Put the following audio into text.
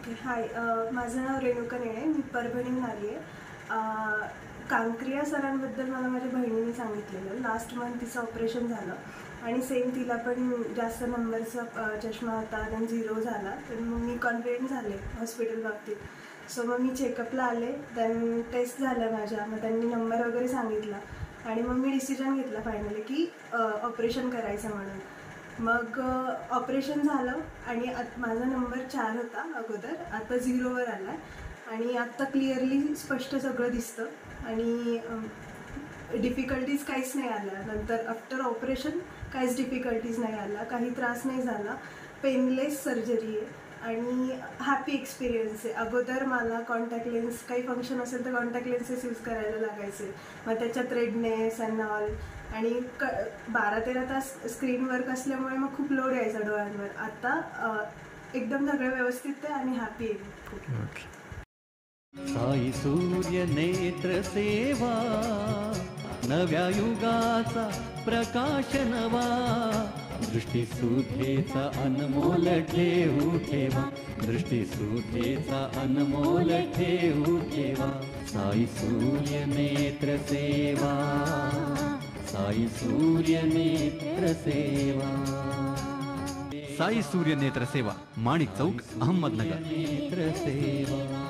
Okay. हाय. माझं नाव रेणुका नेणे. मी परभणीहून आली आहे. कांक्रिया सरांबद्दल मला माझ्या बहिणीने सांगितलेलं. लास्ट मंथ तिचं ऑपरेशन झालं आणि सेम तिला पण जास्त नंबरचा चष्मा होता आणि 0 झाला. तर मग मी कॉन्फिडंट झाले हॉस्पिटल बाबतीत. सो मग मी चेकअपला आले. देन टेस्ट झाल्या माझ्या. मग त्यांनी नंबर वगैरे सांगितला आणि मग मी डिसिजन घेतला फायनली की ऑपरेशन करायचं म्हणून. मग ऑपरेशन झालं आणि माझा नंबर 4 होता अगोदर. आता 0वर आला आहे आणि आत्ता क्लिअरली स्पष्ट सगळं दिसतं आणि डिफिकल्टीज काहीच नाही आल्या. नंतर आफ्टर ऑपरेशन काहीच डिफिकल्टीज नाही आल्या, काही त्रास नाही झाला. पेनलेस सर्जरी आहे आणि हॅपी एक्सपिरियन्स आहे. अगोदर मला कॉन्टॅक्ट लेन्स काही फंक्शन असेल तर कॉन्टॅक्ट लेन्सेस यूज करायला लागायचे. मग त्याच्यात रेडनेस अँड ऑल आणि 12-13 तास स्क्रीन वर्क असल्यामुळे मग खूप लोड यायचा डोळ्यांवर. आता एकदम सगळं व्यवस्थित आहे आणि हॅपी आहे खूप. साई सूर्य नेत्र सेवा, नव्या युगाचा प्रकाश नवा, दृष्टीसुधेचा अनमोल ठेवू ठेवा, दृष्टीसुधेचा अनमोल ठेवू ठेवा. साई सूर्य नेत्र सेवा, साई सूर्य नेत्र सेवा. साई सूर्य नेत्र सेवा, माणिक चौक, अहमदनगर. नेत्र सेवा.